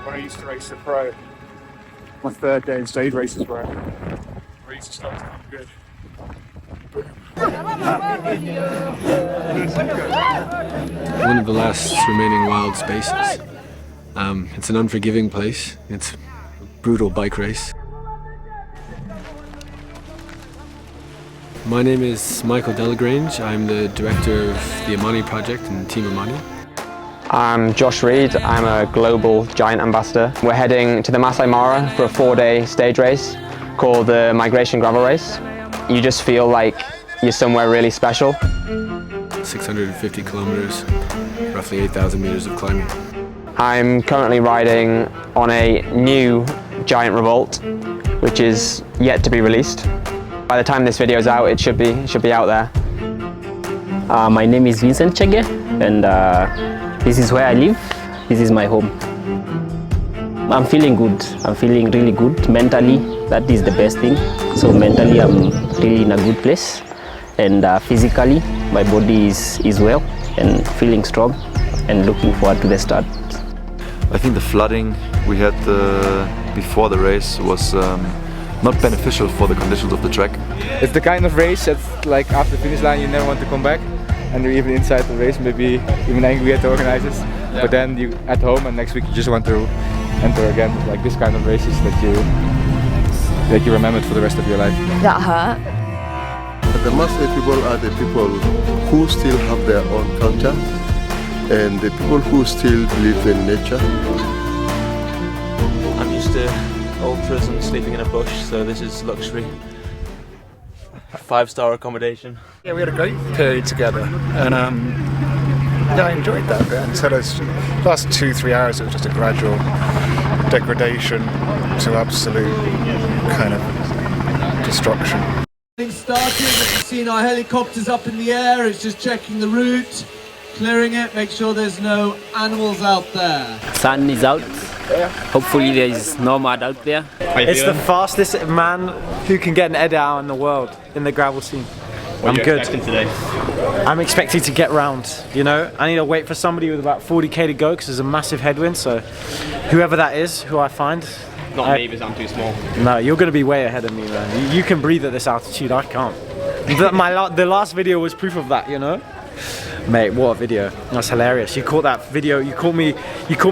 when I used to race the pro. My third day in stage races where I used to start to come good. One of the last remaining wild spaces. It's an unforgiving place. It's a brutal bike race. My name is Michael Delagrange. I'm the director of the Amani project and Team Amani. I'm Josh Reed. I'm a global giant ambassador. We're heading to the Masai Mara for a 4-day stage race called the Migration Gravel Race. You just feel like you're somewhere really special. 650 kilometers, roughly 8,000 meters of climbing. I'm currently riding on a new giant revolt, which is yet to be released. By the time this video is out, it should be out there. My name is Vincent Chege, and this is where I live. This is my home. I'm feeling good. I'm feeling really good mentally. That is the best thing. So mentally, I'm really in a good place, and physically, my body is well and feeling strong, and looking forward to the start. I think the flooding we had before the race was not beneficial for the conditions of the track. It's the kind of race that's like after the finish line you never want to come back, and you're even inside the race maybe even angry at the organizers. Yeah. But then you at home and next week you just want to enter again. Like this kind of races that you remembered for the rest of your life. That hurt. The Maasai people are the people who still have their own culture and the people who still live in nature. I'm used to ultras and sleeping in a bush, so this is luxury. 5-star accommodation. Yeah, we had a great period together, and yeah, I enjoyed that bit. Until those last 2-3 hours, it was just a gradual degradation to absolute kind of destruction. Started, you've seen our helicopters up in the air. It's just checking the route, clearing it, make sure there's no animals out there. Sun is out. Hopefully there is no mud out there. It's the fastest man who can get an edit out in the world in the gravel scene. I'm good. Today? I'm expecting to get round, you know. I need to wait for somebody with about 40k to go because there's a massive headwind, so whoever that is, who I find. Not me, because I'm too small. No, you're going to be way ahead of me, man. You can breathe at this altitude, I can't. The last video was proof of that, you know? Mate, what a video. That's hilarious. You caught that video, you caught me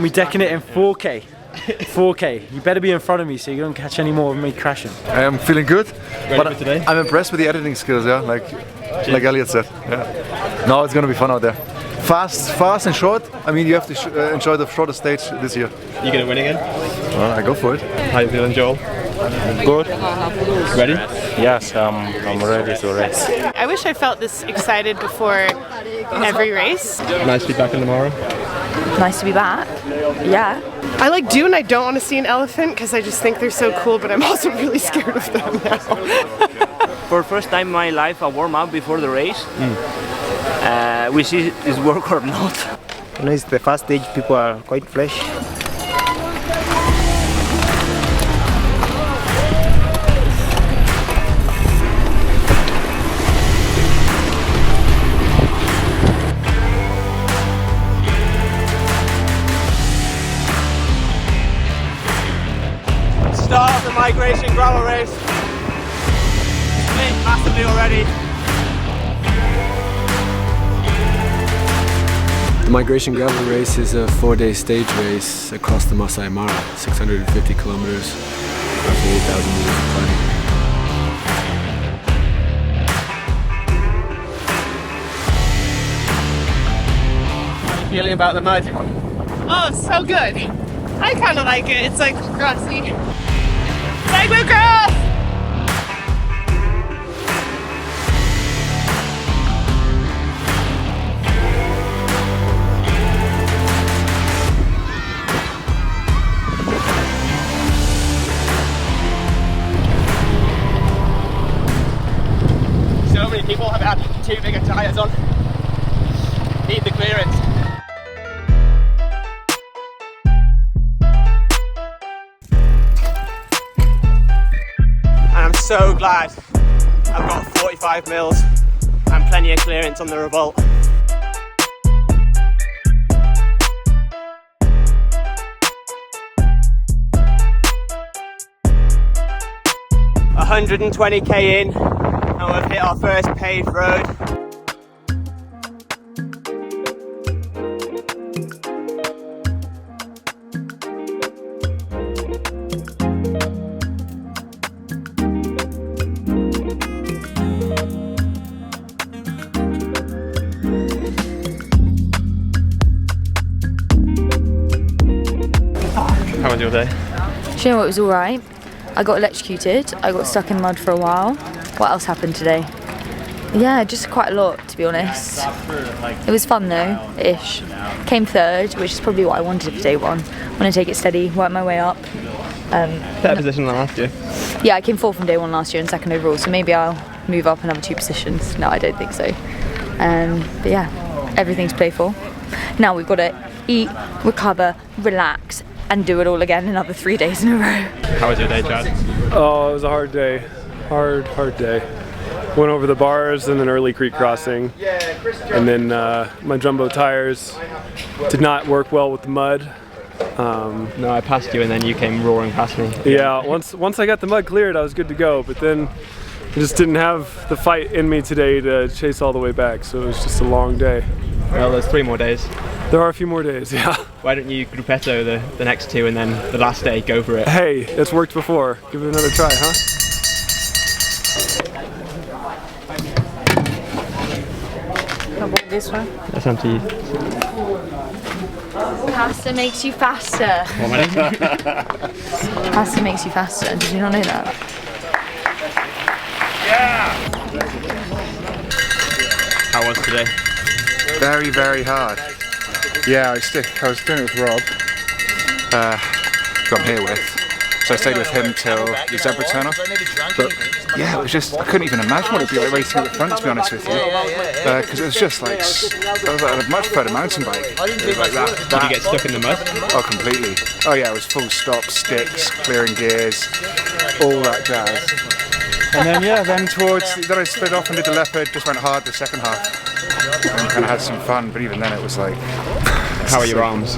decking it in 4K. 4K. You better be in front of me so you don't catch any more of me crashing. I am feeling good, Ready but for today? I'm impressed with the editing skills, yeah, like Elliot said. Yeah. No, it's gonna be fun out there. Fast and short. I mean, you have to enjoy the shortest stage this year. You gonna win again? Well, I go for it. How you feeling, Joel? Good. Ready? Yes, I'm ready to race. I wish I felt this excited before every race. Nice to be back in tomorrow. Nice to be back. Yeah. I like do and I don't want to see an elephant because I just think they're so cool, but I'm also really scared of them now. For the first time in my life, I warm up before the race. We see if this work or not. You know, it's the first stage, people are quite fresh. Start of the Migration Gravel Race. Split massively already. The Migration Gravel Race is a 4-day stage race across the Masai Mara, 650 kilometers, roughly 8,000 meters of climbing. How are you feeling about the mud? Oh, so good. I kind of like it. It's like grassy. Cyclocross! So many people have had too big of tyres on. Need the clearance. And I'm so glad I've got 45 mils and plenty of clearance on the revolt. 120k in, and we've hit our first paved road. How was your day? Do you know what, it was alright. I got electrocuted, I got stuck in mud for a while. What else happened today? Yeah, just quite a lot, to be honest. It was fun though, ish. Came third, which is probably what I wanted for day one. I'm gonna take it steady, work my way up. Better position than last year. Yeah, I came fourth from day one last year and second overall, so maybe I'll move up another 2 positions. No, I don't think so. But yeah, everything's to play for. Now we've got to eat, recover, relax, and do it all again another 3 days in a row. How was your day, Chad? Oh, it was a hard day. Hard day. Went over the bars and then early creek crossing. And then my jumbo tires did not work well with the mud. No, I passed you and then you came roaring past me. Yeah, once I got the mud cleared, I was good to go. But then I just didn't have the fight in me today to chase all the way back. So it was just a long day. Well, there's 3 more days. There are a few more days, yeah. Why don't you gruppetto the next 2 and then the last day go for it? Hey, it's worked before. Give it another try, huh? How about this one? That's up to you. Pasta makes you faster. Pasta makes you faster. Did you not know that? How was today? Very, very hard. Yeah, I was doing it with Rob, who I'm here with. So I stayed with him till the zebra turn off. But yeah, it was just, I couldn't even imagine what it'd be like racing at the front, to be honest with you. Because it was just like, I was like, I'd much prefer a mountain bike. It was like that. Did you get stuck in the mud? Oh, completely. Oh yeah, it was full stop, sticks, clearing gears, all that jazz. And then yeah, then I split off and did the leopard, just went hard the second half. And kind of had some fun, but even then it was like... How are your arms?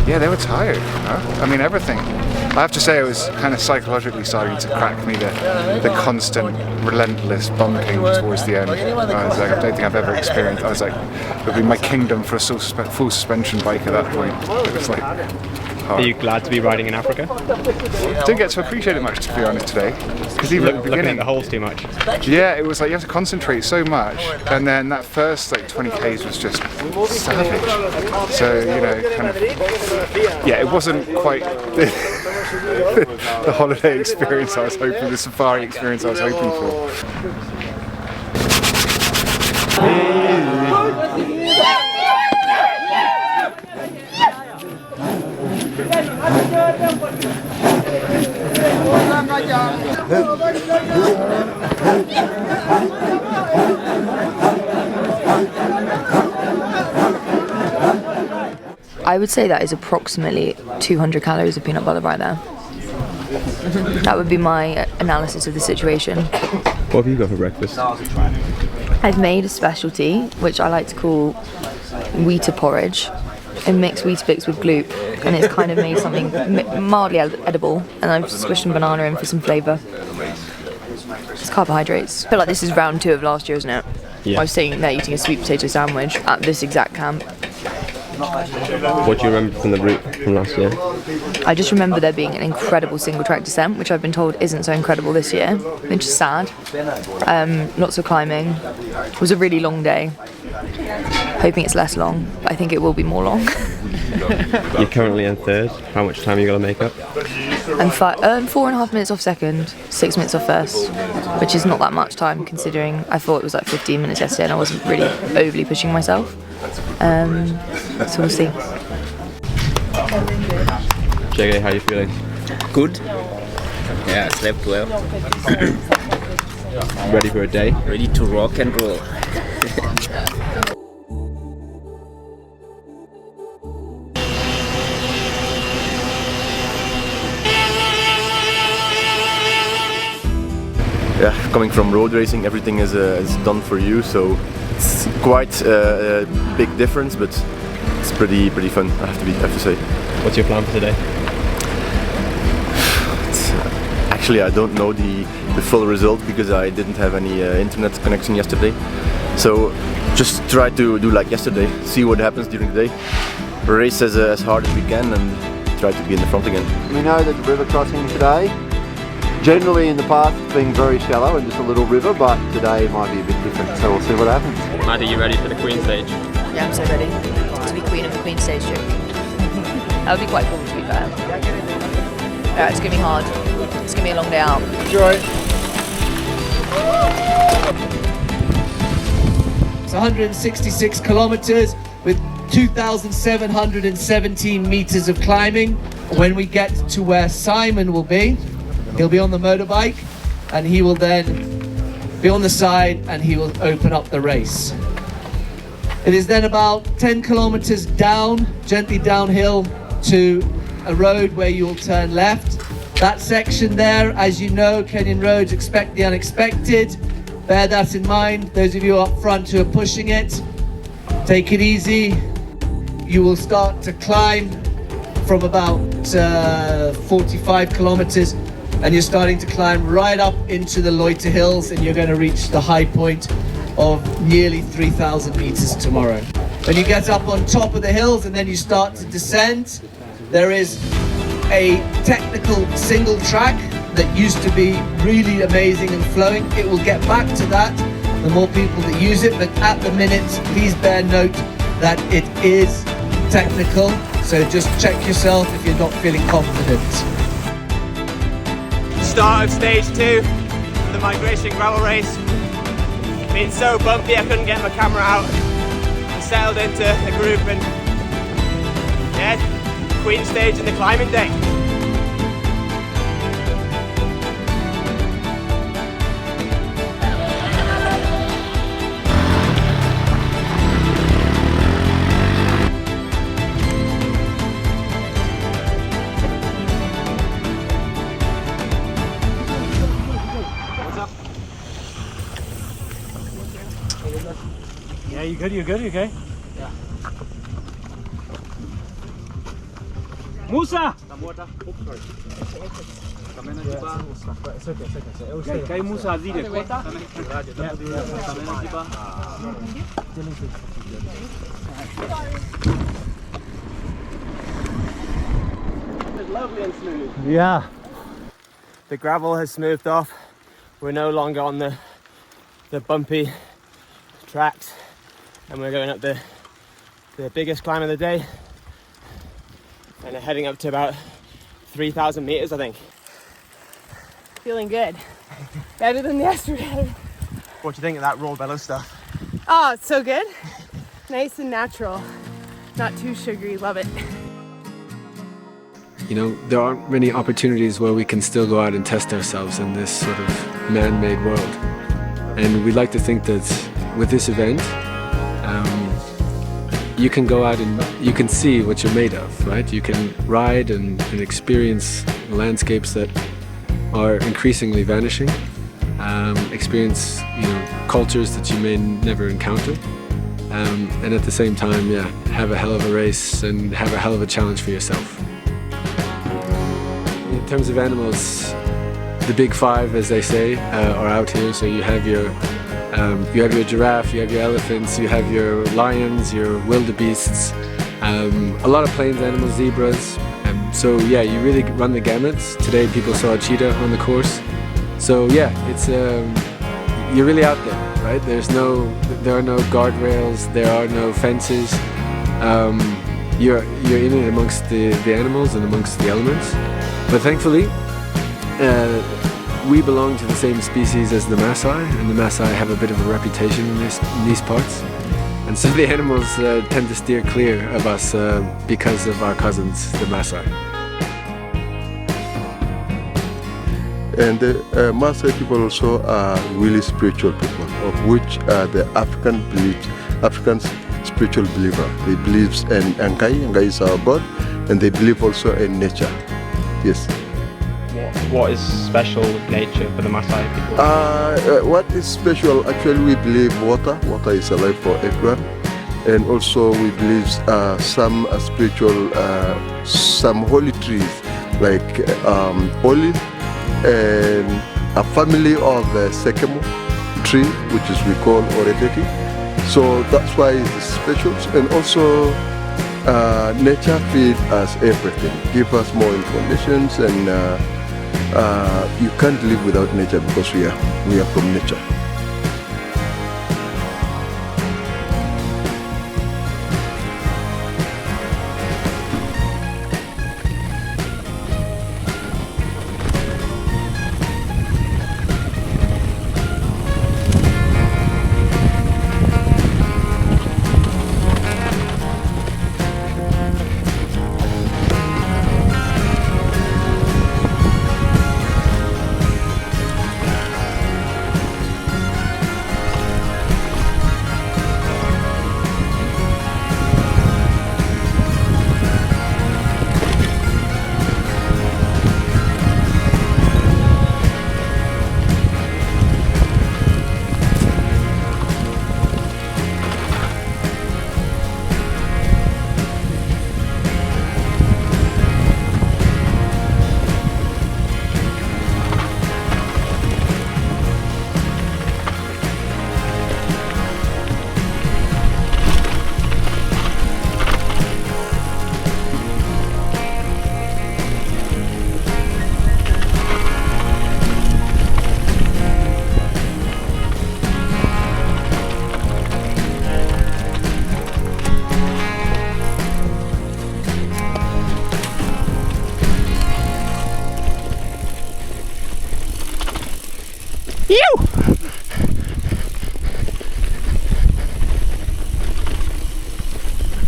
Yeah, they were tired, you know? I mean, everything. I have to say it was kind of psychologically starting to crack me, the constant, relentless bumping towards the end. I was like, I don't think I've ever experienced. I was like, it would be my kingdom for a full suspension bike at that point. It was like... Are you glad to be riding in Africa? Didn't get to appreciate it much, to be honest, today. Because even at the beginning, looking at the holes too much. Yeah, it was like you have to concentrate so much, and then that first like 20 k's was just savage. So you know, kind of, yeah, it wasn't quite the holiday experience I was hoping, the safari experience I was hoping for. I would say that is approximately 200 calories of peanut butter right there. That would be my analysis of the situation. What have you got for breakfast? I've made a specialty, which I like to call Wheater porridge. I mix Weetabix with Gloop, and it's kind of made something mildly edible, and I've squished some banana in for some flavour. It's carbohydrates. I feel like this is round 2 of last year, isn't it? Yeah. I was sitting there eating a sweet potato sandwich at this exact camp. What do you remember from the route from last year? I just remember there being an incredible single track descent, which I've been told isn't so incredible this year, which is sad. Lots of climbing. It was a really long day. Hoping it's less long, but I think it will be more long. You're currently in 3rd. How much time are you going to make up? I'm 4.5 minutes off 2nd, 6 minutes off 1st, which is not that much time considering I thought it was like 15 minutes yesterday and I wasn't really overly pushing myself. So we'll see. JG, how are you feeling? Good. Yeah, slept well. Ready for a day? Ready to rock and roll. Yeah, coming from road racing, everything is done for you, so it's quite a big difference, but it's pretty fun. I have to say. What's your plan for today? Actually, I don't know. The the full result because I didn't have any internet connection yesterday. So just try to do like yesterday, see what happens during the day, race as hard as we can and try to be in the front again. We know that the river crossing today, generally in the past it's been very shallow and just a little river, but today it might be a bit different, so we'll see what happens. Matt, are you ready for the Queen stage? Yeah, I'm so ready to be queen of the Queen stage trip. That would be quite cool to be fair. Yeah, it's gonna be hard. It's gonna be a long day out. Enjoy. It's 166 kilometers with 2,717 meters of climbing. When we get to where Simon will be, he'll be on the motorbike and he will then be on the side and he will open up the race. It is then about 10 kilometers down, gently downhill to a road where you'll turn left. That section there, as you know, Kenyan roads expect the unexpected. Bear that in mind. Those of you up front who are pushing it, take it easy. You will start to climb from about 45 kilometers and you're starting to climb right up into the Loiter Hills and you're going to reach the high point of nearly 3,000 meters tomorrow. When you get up on top of the hills and then you start to descend, there is a technical single track that used to be really amazing and flowing. It will get back to that the more people that use it, but at the minute, please bear note that it is technical, so just check yourself if you're not feeling confident. Start of stage 2 of the migration gravel race. Been so bumpy I couldn't get my camera out. I settled into a group and yeah, Queen stage in the climbing day. Yeah, you good? You good? You okay? Yeah. Musa! Kay Musa zile kota? It's lovely and smooth. Yeah. The gravel has smoothed off. We're no longer on the bumpy tracks and we're going up the biggest climb of the day and are heading up to about 3,000 meters, I think. Feeling good. Better than yesterday. What do you think of that raw Velo stuff? Oh, it's so good. Nice and natural. Not too sugary, love it. You know, there aren't many opportunities where we can still go out and test ourselves in this sort of man-made world. And we'd like to think that with this event, you can go out and you can see what you're made of, right? You can ride and experience landscapes that are increasingly vanishing, experience, you know, cultures that you may never encounter, and at the same time, yeah, have a hell of a race and have a hell of a challenge for yourself. In terms of animals, the big five, as they say, are out here. So you have your giraffe, you have your elephants, you have your lions, your wildebeests, a lot of plains animals, zebras. So yeah, you really run the gamut. Today people saw a cheetah on the course. So yeah, it's you're really out there, right? There are no guardrails, there are no fences. You're in it amongst the animals and amongst the elements. But thankfully, we belong to the same species as the Maasai, and the Maasai have a bit of a reputation in these parts. And so the animals tend to steer clear of us because of our cousins, the Maasai. And the Maasai people also are really spiritual people, of which the African spiritual believer. They believe in Ankai. Ankai is our god, and they believe also in nature. Yes. What is special with nature for the Maasai people? What is special, actually we believe water. Water is alive for everyone. And also we believe some spiritual, some holy trees like olive and a family of sekemu tree, which is we call oreteki. So that's why it's special. And also nature feeds us everything, give us more information, and you can't live without nature because we are from nature.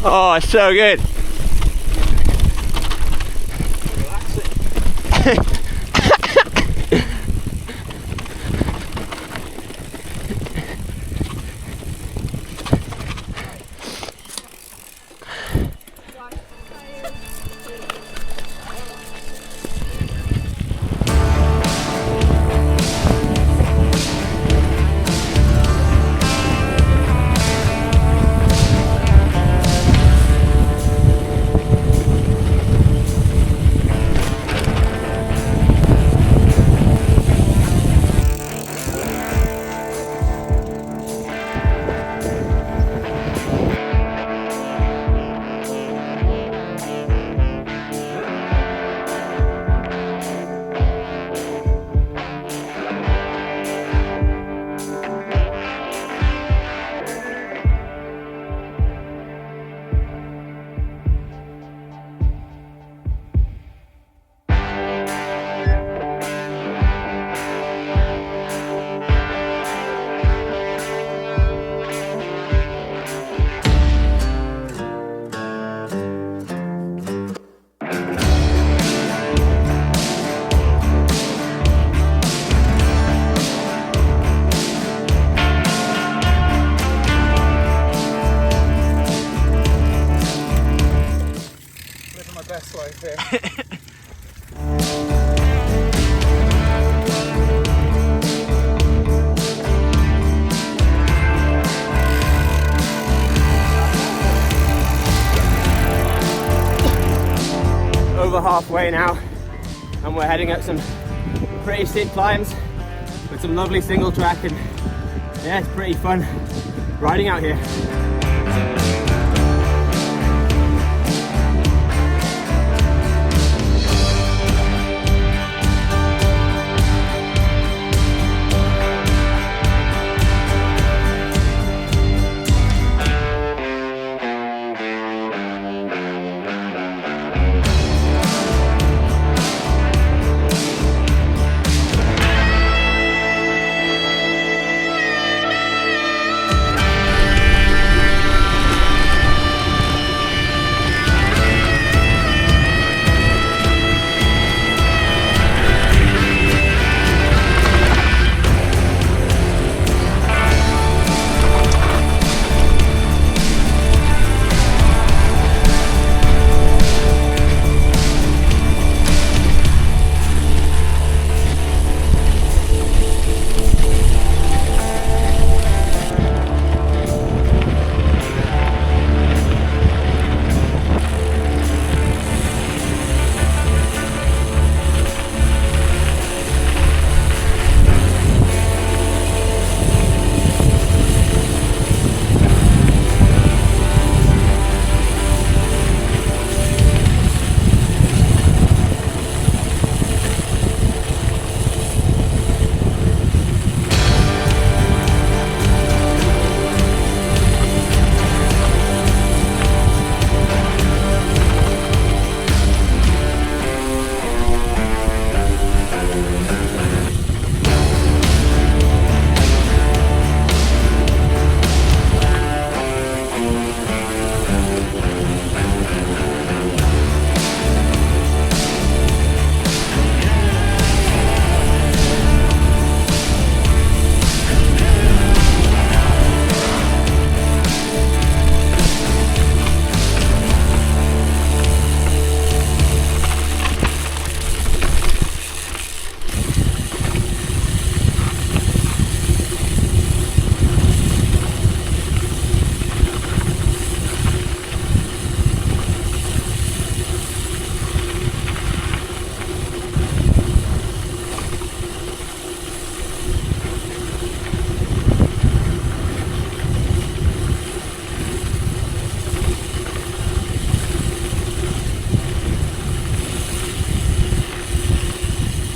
Oh, it's so good. Best life here. Over halfway now, and we're heading up some pretty steep climbs with some lovely single track, and yeah, it's pretty fun riding out here.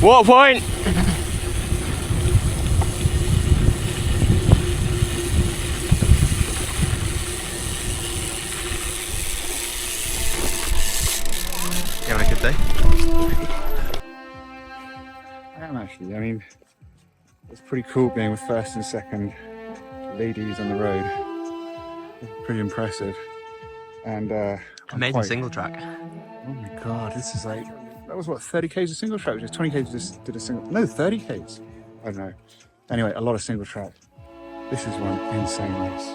Water point! You having a good day? I am actually. I mean, it's pretty cool being with first and second ladies on the road. Pretty impressive. And amazing single track. Oh my god, this is like, that was what, 30 k's of single track? Just 20 k's just did a single, no, 30 k's. I don't know. Anyway, a lot of single track. This is one insane race.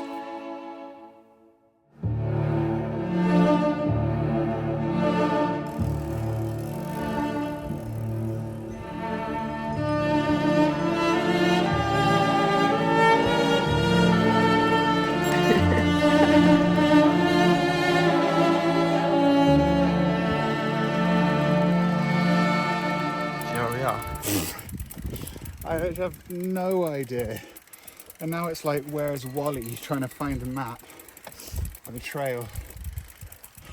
I have no idea. And now it's like, where's Wally trying to find a map of a trail.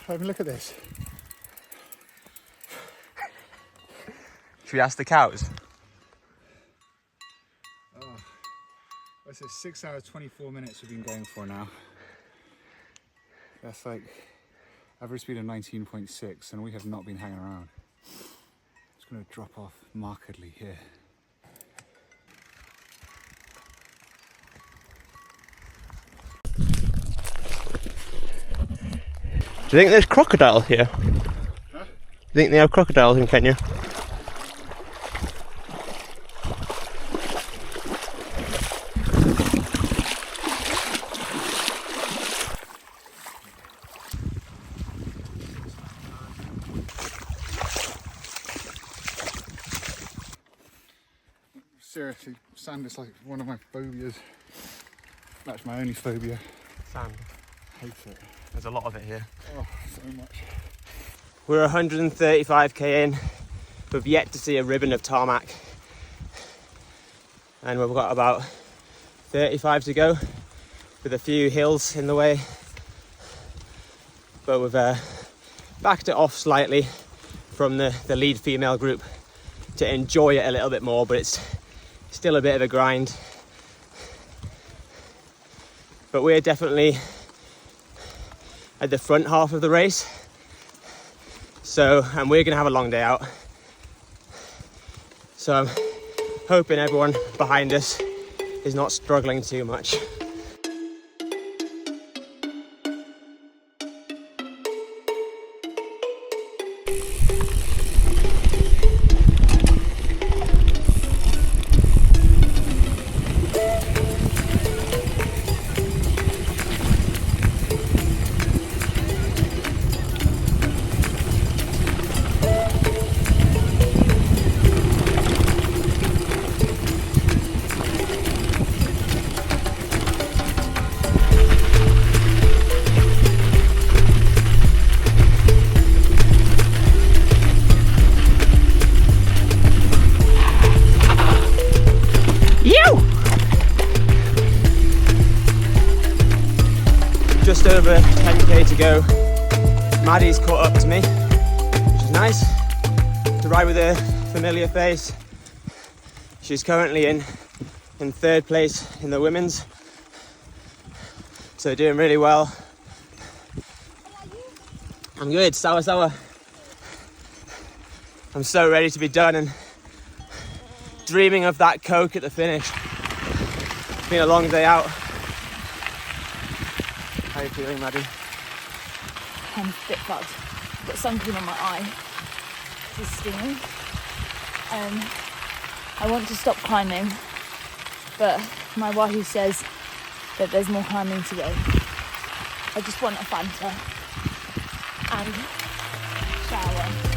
I mean, look at this. Should we ask the cows? Oh, this is 6 hours, 24 minutes we've been going for now. That's like average speed of 19.6 and we have not been hanging around. It's going to drop off markedly here. Do you think there's crocodiles here? Huh? Do you think they have crocodiles in Kenya? Seriously, sand is like one of my phobias. That's my only phobia. Sand. Hate it. There's a lot of it here. Oh, so much. We're 135k in. We've yet to see a ribbon of tarmac. And we've got about 35 to go with a few hills in the way. But we've backed it off slightly from the lead female group to enjoy it a little bit more, but it's still a bit of a grind. But we're definitely at the front half of the race, and we're gonna have a long day out, so I'm hoping everyone behind us is not struggling too much. Just over 10k to go. Maddie's caught up to me, which is nice. To ride with a familiar face. She's currently in third place in the women's, so doing really well. I'm good, sour. I'm so ready to be done and dreaming of that Coke at the finish. It's been a long day out. How are you feeling, Maddie? I'm a bit bugged. I've got sun cream on my eye. It's stinging. I want to stop climbing, but my wahoo says that there's more climbing to go. I just want a Fanta and shower.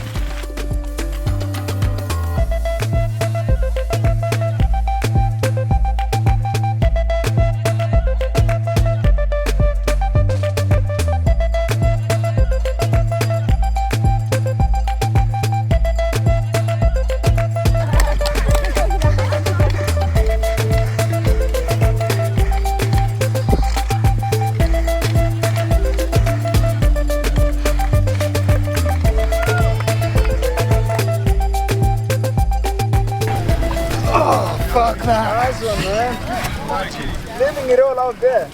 Nice one, man. Leaving it all out there.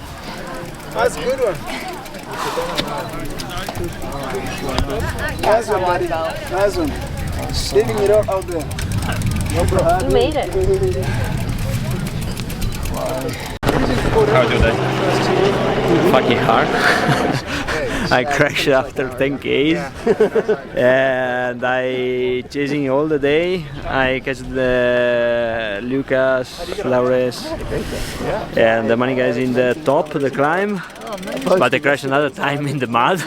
That's a good one. Nice one, buddy. Nice one. Leaving it all out there. No problem. You made it. How was your day? Fucking hard. I crashed after 10 Ks and I chasing all the day. I catch the Lucas, Laures and the Amani guys in the top, the climb, but I crashed another time in the mud.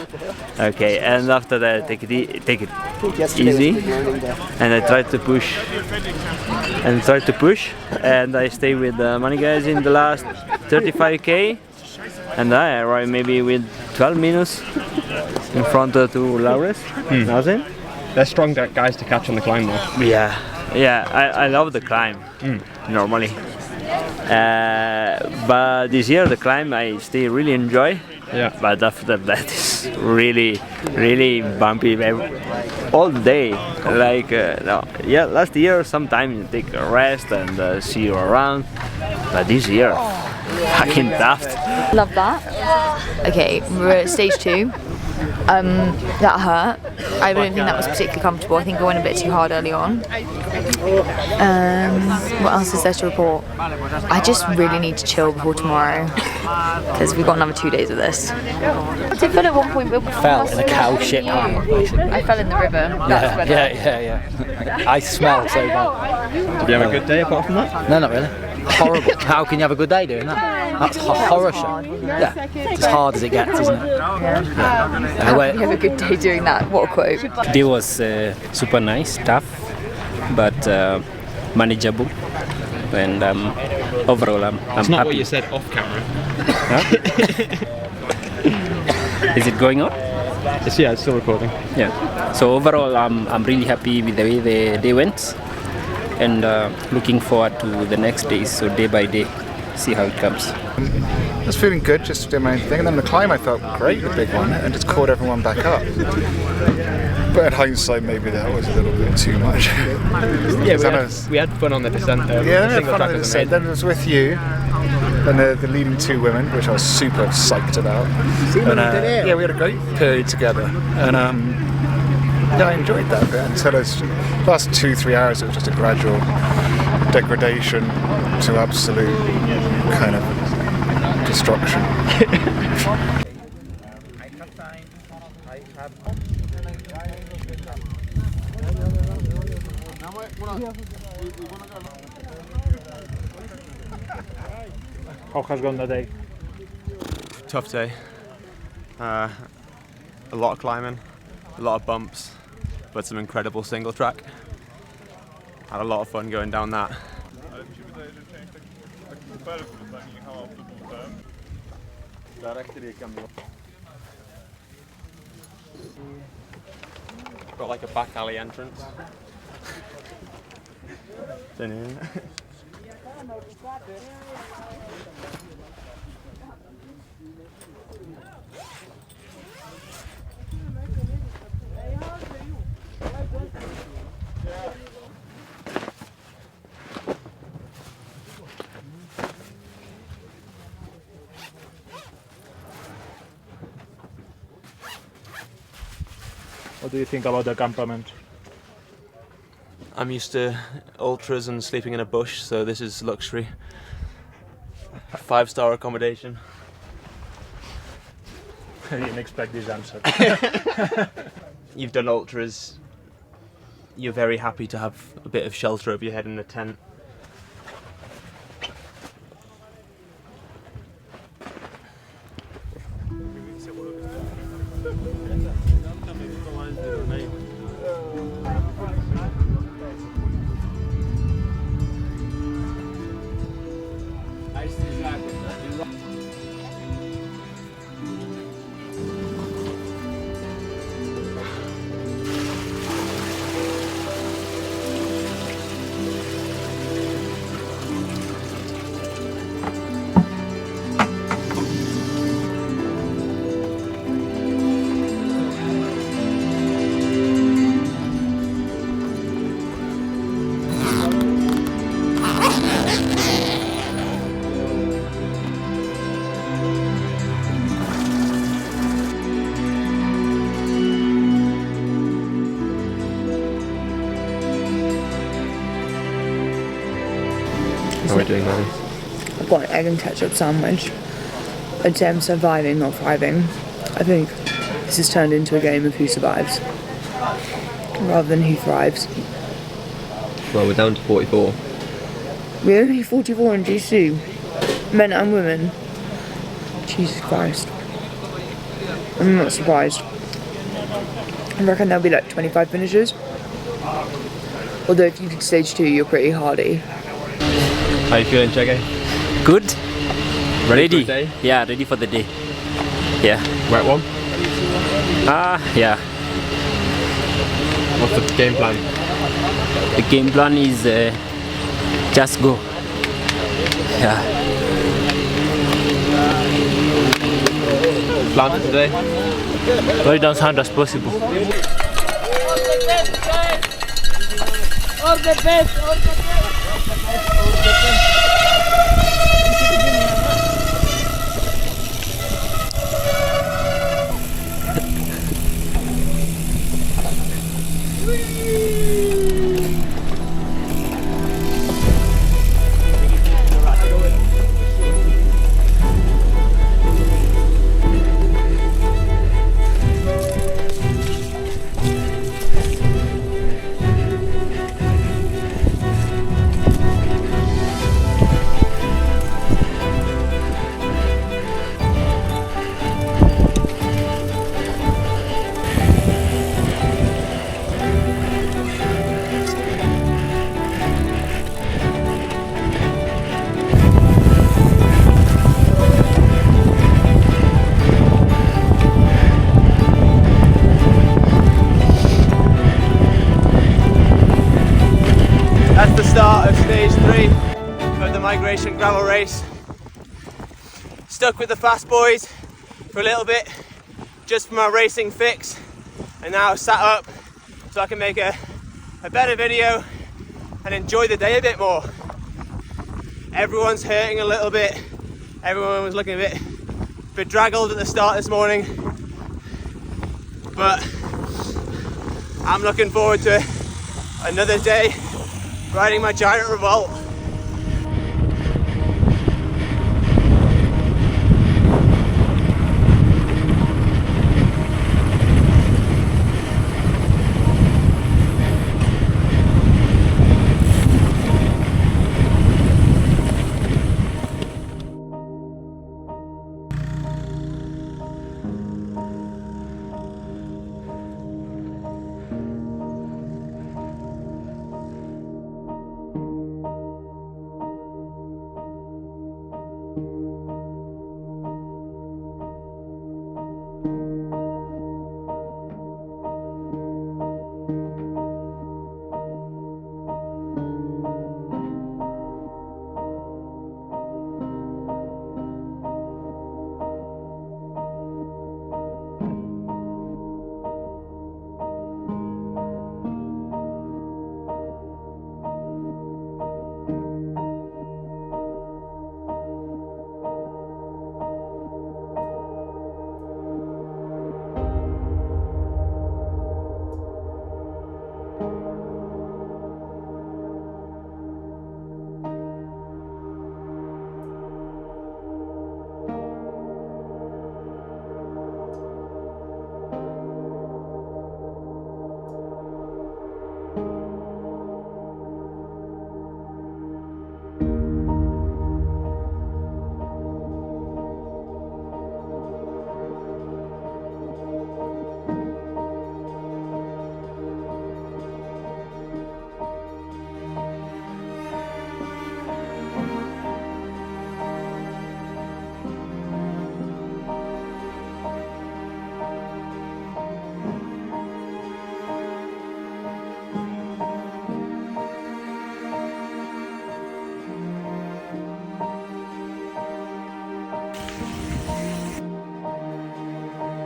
Okay, and after that take it easy and I tried to push and I stay with the Amani guys in the last 35K. And I arrived maybe with 12 minutes in front of two Laures. Nothing. They're strong guys to catch on the climb though. Yeah, I love the climb normally. But this year the climb I still really enjoy. Yeah. But after that it's really bumpy all day. Like last year sometimes you take a rest and see you around. But this year, fucking tough. Love that. Okay, we're at stage 2. That hurt. I don't think that was particularly comfortable. I think I went a bit too hard early on. What else is there to report? I just really need to chill before tomorrow because we've got another 2 days of this. I did feel at one point. Fell in a cow shit pile, basically. I fell in the river. That's Yeah. I smell so bad. Did you have a good day apart from that? No, not really. Horrible. How can you have a good day doing that? That's a horror show. Yeah, it's as hard as it gets, isn't it? How can you have a good day doing that? What a quote. Day was super nice, tough, but manageable. And overall, I'm That's not happy. what you said off camera. Is it going on? It's still recording. Yeah. So overall, I'm really happy with the way the day went, and looking forward to the next days. So day by day, see how it comes. I was feeling good, just doing my own thing, and then the climb I felt great, the big one, and just caught everyone back up. But in hindsight, maybe that was a little bit too much. We had fun on the descent there. Yeah, we had fun on the descent. Then it was with you and the leading 2 women, which I was super psyched about. Yeah, we had a great period together, and I enjoyed that bit until those last 2-3 hours. It was just a gradual degradation to absolute kind of destruction. How has gone the day? Tough day. A lot of climbing, a lot of bumps, but some incredible single track. Had a lot of fun going down that. Got like a back alley entrance. What do you think about the campament? I'm used to ultras and sleeping in a bush, so this is luxury. 5-star accommodation. I didn't expect this answer. You've done ultras. You're very happy to have a bit of shelter over your head in a tent. How are we doing, Manny? I've got an egg and ketchup sandwich. I'd say I'm surviving, not thriving. I think this has turned into a game of who survives rather than who thrives. Well, we're down to 44. We're only 44 in GC, men and women. Jesus Christ. I'm not surprised. I reckon there'll be like 25 finishers. Although if you did stage 2, you're pretty hardy. How you feeling, Chege? Good. Ready for the day? Yeah, ready for the day. Yeah. Wet one? Yeah. What's the game plan? The game plan is just go. Yeah. Plan for today? Go down as hard as possible. All the best. That's the start of stage 3 of the migration gravel race. Stuck with the fast boys for a little bit, just for my racing fix, and now sat up so I can make a better video and enjoy the day a bit more. Everyone's hurting a little bit. Everyone was looking a bit bedraggled at the start this morning, but I'm looking forward to another day riding my giant revolt.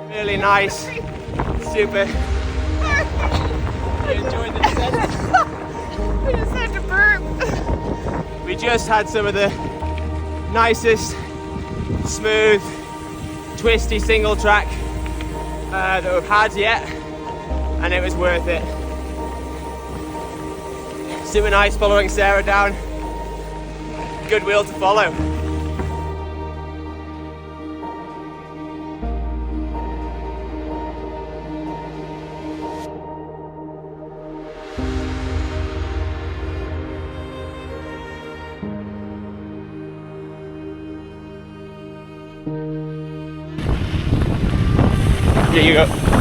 Really nice, super. You enjoyed the descent? I just had to burp. We just had some of the nicest, smooth, twisty single track that we've had yet, and it was worth it. Super nice following Sarah down. good wheel to follow. Here you go.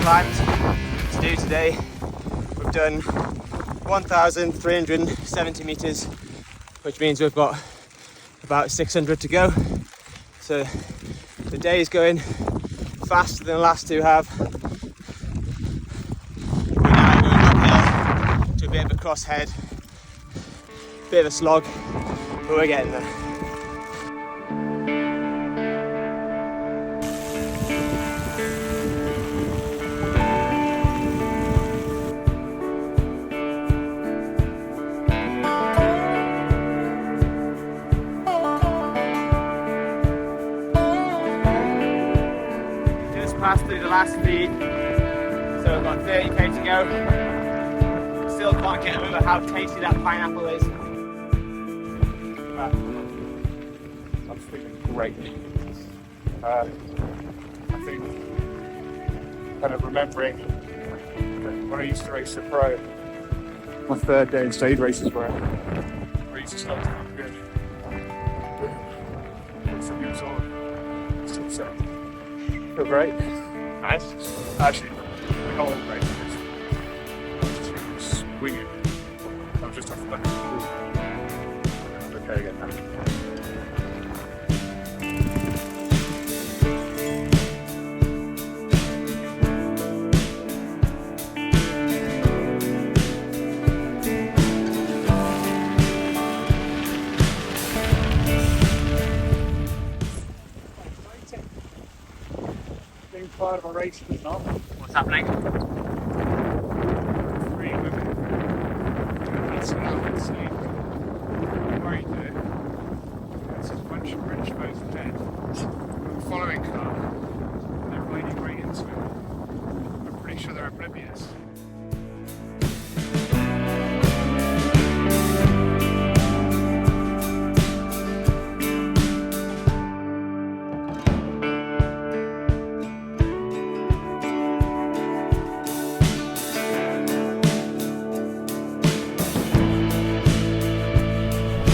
climbs to do today. We've done 1,370 meters, which means we've got about 600 to go. So the day is going faster than the last two have. We're now going uphill to a bit of a crosshead, bit of a slog, but we're getting there. Passed through the last feed, so we've got 30k to go. Still can't get over how tasty that pineapple is. That's feeling great. I think kind of remembering when I used to race the pro, my third day in stage races where I used to start to look good. So it was on. So feel great. Nice. Actually, the whole race is wing it. I'm just off the back. Okay again now. Being part of a race is not. What's happening? 3 women. That's insane. Right there. There's a bunch of British boats dead. I'm following car. They're riding right into it. I'm pretty sure they're oblivious.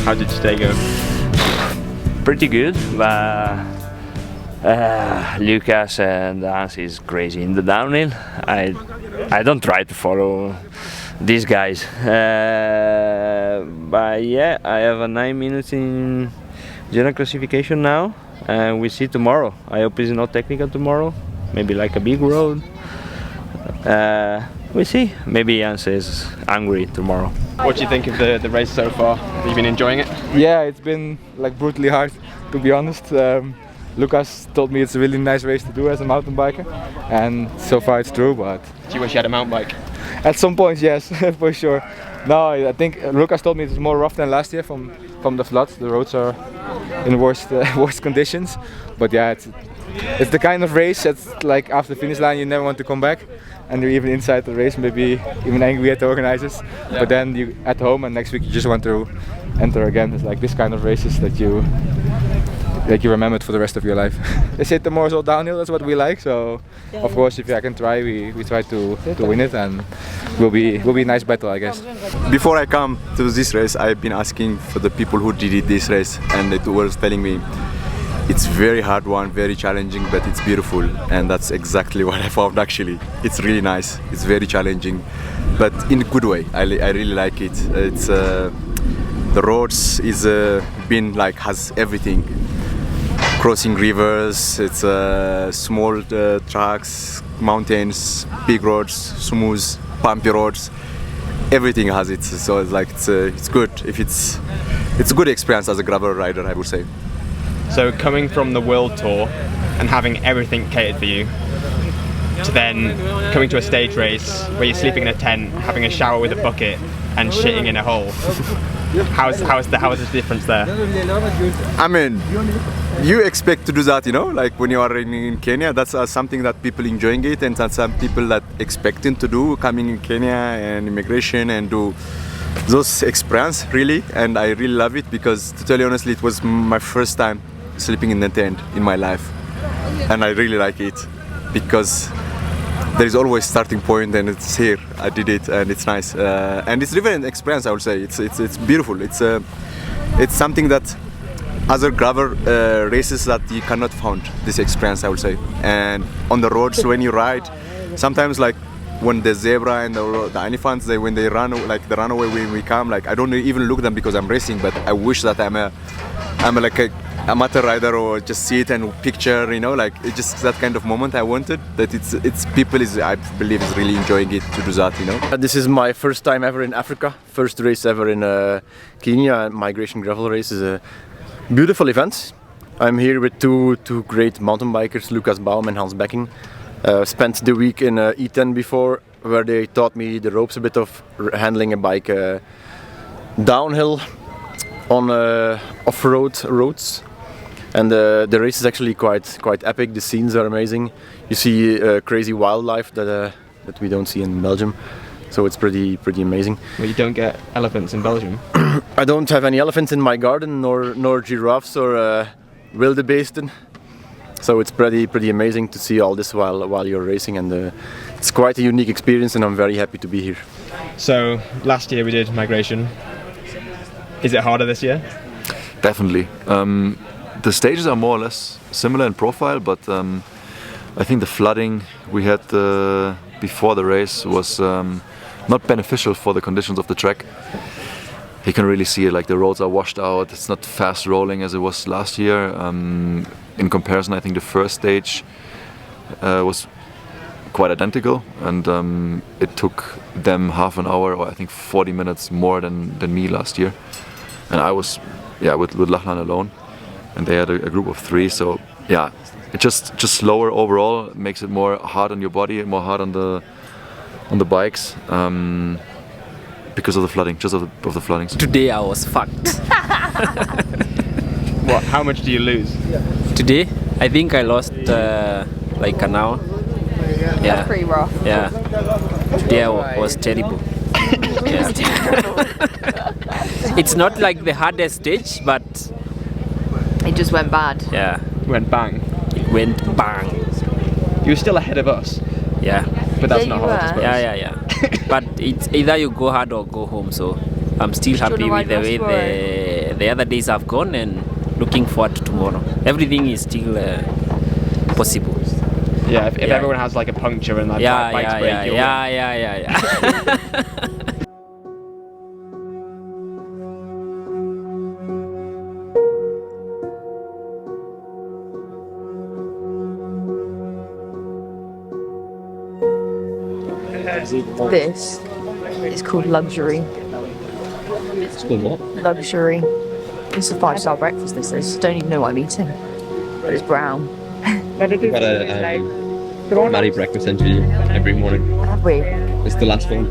How did today go? Pretty good, but Lucas and Hans is crazy in the downhill. I don't try to follow these guys, but yeah, I have a 9 minutes in general classification now, and we see tomorrow. I hope it's not technical tomorrow, maybe like a big road. We see. Maybe Hans is angry tomorrow. What do you think of the race so far? Have you been enjoying it? Yeah, it's been like brutally hard, to be honest. Lucas told me it's a really nice race to do as a mountain biker, and so far it's true. But do you wish you had a mountain bike? At some points, yes, for sure. No, I think Lucas told me it's more rough than last year from the floods. The roads are in worst conditions. But yeah, it's the kind of race that's like after the finish line you never want to come back, and you're even inside the race, maybe even angry at the organizers. Yeah. But then you at home, and next week you just want to enter again. It's like this kind of races that you remembered for the rest of your life. They say tomorrow's all downhill. That's what we like. So of course, if I can try, we try to win it, and will be a nice battle, I guess. Before I come to this race, I've been asking for the people who did this race, and they were telling me it's very hard one, very challenging, but it's beautiful, and that's exactly what I found actually. It's really nice, it's very challenging, but in a good way. I really like it. It's the roads is been like has everything. Crossing rivers, it's small tracks, mountains, big roads, smooth, bumpy roads. Everything has it, so it's like it's good. If it's a good experience as a gravel rider, I would say. So coming from the World Tour and having everything catered for you, to then coming to a stage race where you're sleeping in a tent, having a shower with a bucket and shitting in a hole. How is the difference there? I mean, you expect to do that, you know, like when you are in Kenya, that's something that people enjoying it, and that's some people that expecting to do, coming in Kenya and immigration and do those experience really, and I really love it, because to tell you honestly, it was my first time sleeping in the tent in my life, and I really like it because there is always starting point, and it's here. I did it, and it's nice, and it's really an experience. I would say it's beautiful. It's something that other gravel races that you cannot find this experience, I would say. And on the roads when you ride, sometimes like when the zebra and the elephants, when they run, like the runaway when we come, like I don't even look at them because I'm racing, but I wish that I'm like a amateur rider, or just see it and picture, you know, like it's just that kind of moment I wanted. That it's people I believe is really enjoying it to do that, you know. This is my first time ever in Africa, first race ever in Kenya. Migration gravel race is a beautiful event. I'm here with two great mountain bikers, Lucas Baum and Hans Becking. Spent the week in E10 before, where they taught me the ropes a bit of handling a bike downhill on off-road roads. And the race is actually quite epic. The scenes are amazing. You see crazy wildlife that we don't see in Belgium, so it's pretty amazing. Well, you don't get elephants in Belgium. I don't have any elephants in my garden, nor giraffes or wildebeest. So it's pretty amazing to see all this while you're racing, and it's quite a unique experience, and I'm very happy to be here. So last year we did migration. Is it harder this year? Definitely. The stages are more or less similar in profile, but I think the flooding we had before the race was not beneficial for the conditions of the track. You can really see it, like the roads are washed out. It's not fast rolling as it was last year. In comparison, I think the first stage was quite identical, and it took them half an hour, or I think 40 minutes more than me last year. And I was, with Lachlan alone, and they had a group of 3. So yeah, it just slower overall, makes it more hard on your body, more hard on the bikes. Because of the flooding, just of the floodings. Today I was fucked. What? How much do you lose? Today, I think I lost like an hour. Yeah. That's pretty rough. Yeah. Today I was terrible. Yeah. It's not like the hardest stage, but it just went bad. Yeah. Went bang. It went bang. You were still ahead of us. Yeah. But that's not hard, I suppose. Yeah. But it's either you go hard or go home. So I'm still happy with the way the other days have gone, and looking forward to tomorrow. Everything is still possible. Yeah, if everyone has like a puncture and like bikes break, you'll win. Yeah. This is called luxury. It's called what? Luxury. It's a 5-star breakfast, this is. Don't even know what I'm eating. But it's brown. We've got a Maddie breakfast engine every morning. Have we? It's the last one.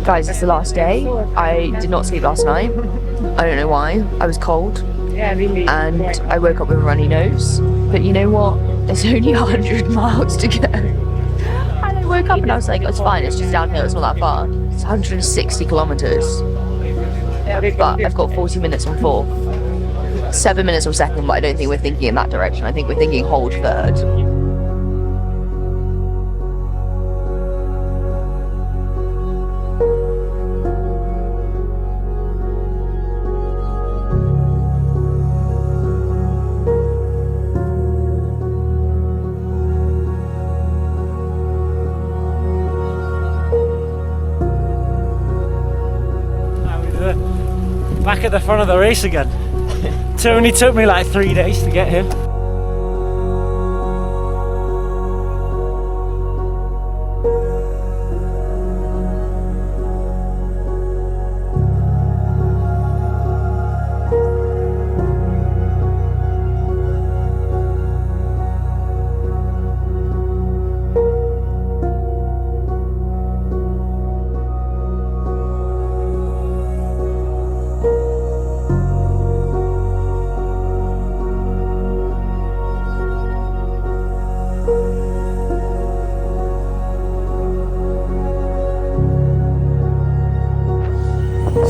Guys, it's the last day. I did not sleep last night. I don't know why. I was cold. And I woke up with a runny nose. But you know what? There's only 100 miles to go. And I woke up and I was like, it's fine, it's just downhill, it's not that far. It's 160 kilometers. But I've got 40 minutes on 4th. 7 minutes on 2nd, but I don't think we're thinking in that direction. I think we're thinking hold 3rd. Back at the front of the race again. It only took me like 3 days to get here.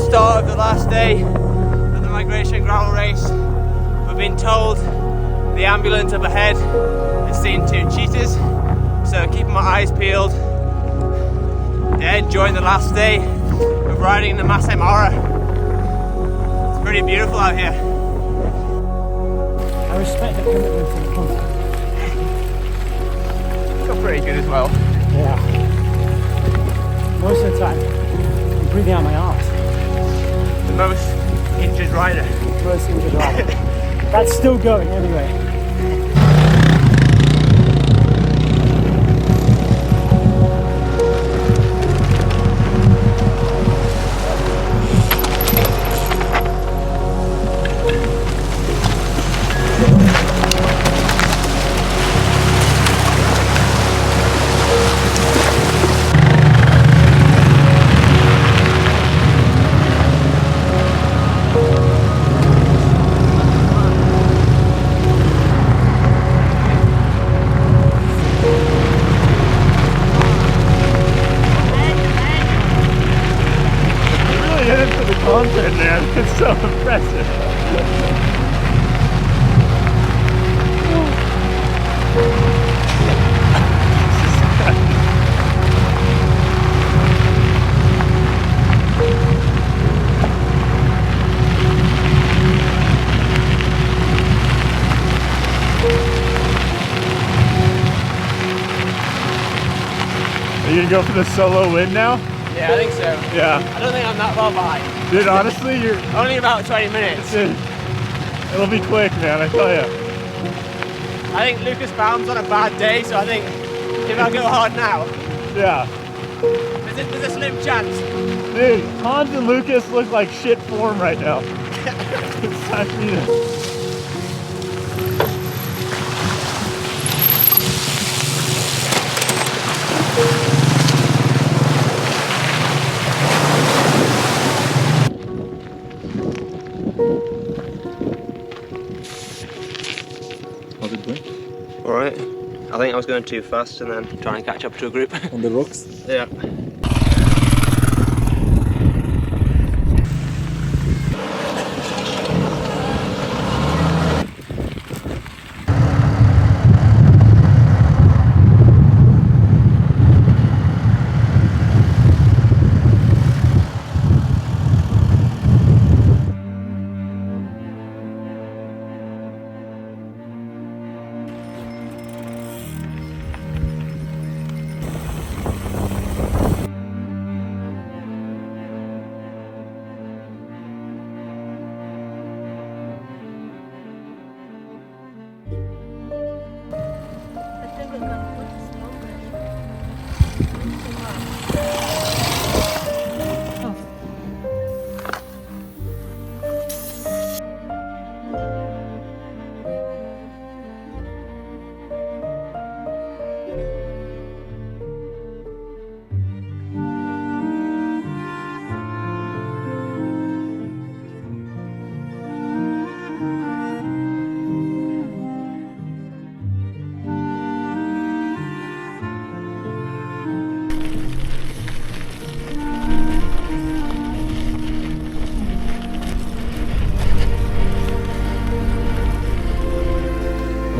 Start of the last day of the migration gravel race. We've been told the ambulance up ahead has seen 2 cheetahs, so keeping my eyes peeled. Yeah, enjoying the last day of riding the Masai Mara. It's pretty beautiful out here. I respect the commitment to the content. Got pretty good as well. Yeah. Most of the time, I'm breathing out my arse. The most injured rider. Most injured rider. That's still going anyway. Content, man. It's so impressive. Are you gonna go for the solo win now? Yeah, I think so. Yeah. I don't think I'm that far behind. Dude, honestly, you're... Only about 20 minutes. It'll be quick, man, I tell you. I think Lucas Baum's on a bad day, so I think if I go hard now, Yeah. there's a slim chance. Dude, Hans and Lucas look like shit form right now. It's time for me to... How's it going? Alright. I think I was going too fast and then trying to catch up to a group. On the rocks? Yeah.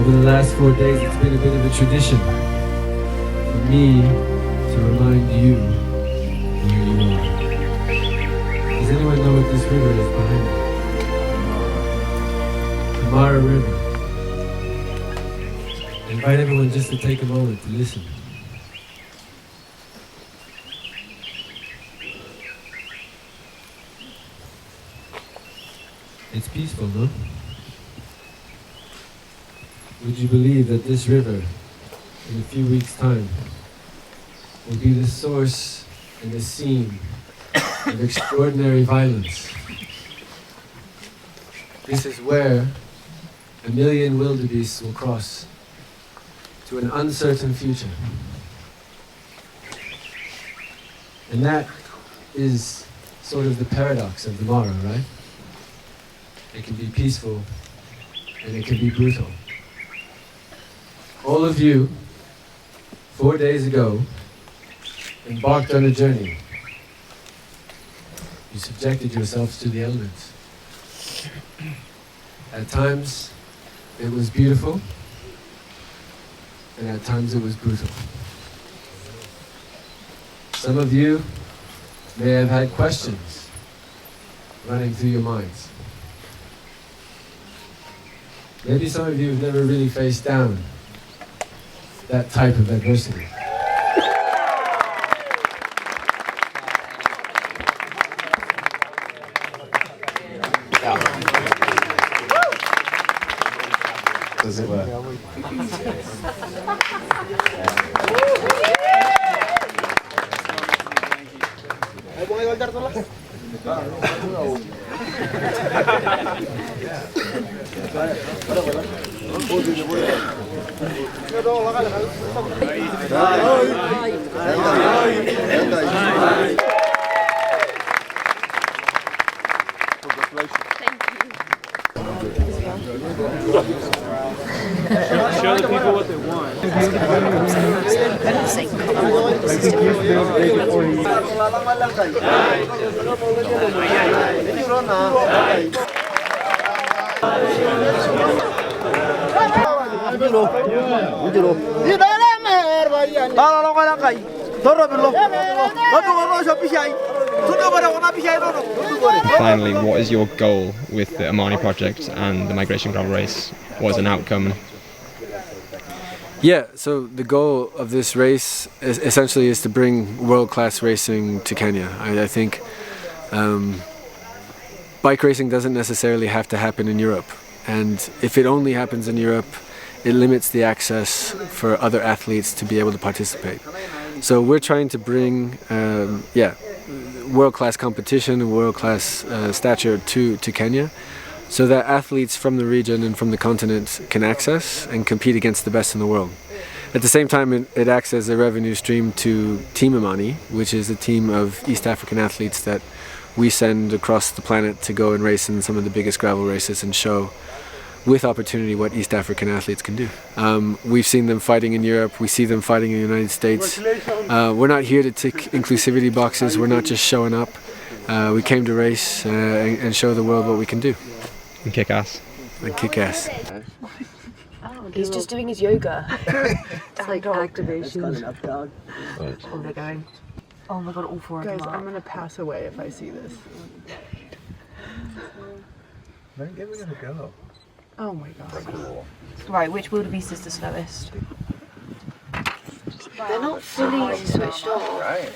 Over the last 4 days, it's been a bit of a tradition for me to remind you where you are. Does anyone know what this river is behind me? The Mara River. I invite everyone just to take a moment to listen. It's peaceful, no? Would you believe that this river, in a few weeks' time, will be the source and the scene of extraordinary violence? This is where 1 million wildebeests will cross to an uncertain future. And that is sort of the paradox of the Mara, right? It can be peaceful and it can be brutal. All of you, 4 days ago, embarked on a journey. You subjected yourselves to the elements. At times, it was beautiful, and at times it was brutal. Some of you may have had questions running through your minds. Maybe some of you have never really faced down that type of adversity. Does it work? Show the people what they want. Finally, what is your goal with the Amani project and the Migration Gravel Race? What is an outcome? Yeah, so the goal of this race essentially is to bring world-class racing to Kenya. I think bike racing doesn't necessarily have to happen in Europe, and if it only happens in Europe, it limits the access for other athletes to be able to participate. So we're trying to bring world-class competition and world-class stature to Kenya, so that athletes from the region and from the continent can access and compete against the best in the world. At the same time, it acts as a revenue stream to Team Amani, which is a team of East African athletes that we send across the planet to go and race in some of the biggest gravel races and show with opportunity what East African athletes can do. We've seen them fighting in Europe, we see them fighting in the United States. We're not here to tick inclusivity boxes, we're not just showing up. We came to race and show the world what we can do. And kick ass. And kick ass. He's just doing his yoga. It's like activation. Oh, they're going. Oh my god, all four of them Guys, are. I'm gonna pass away if I see this. Don't give it a go. Oh my god. Right, which wildebeest is the slowest? They're not fully switched off. Right.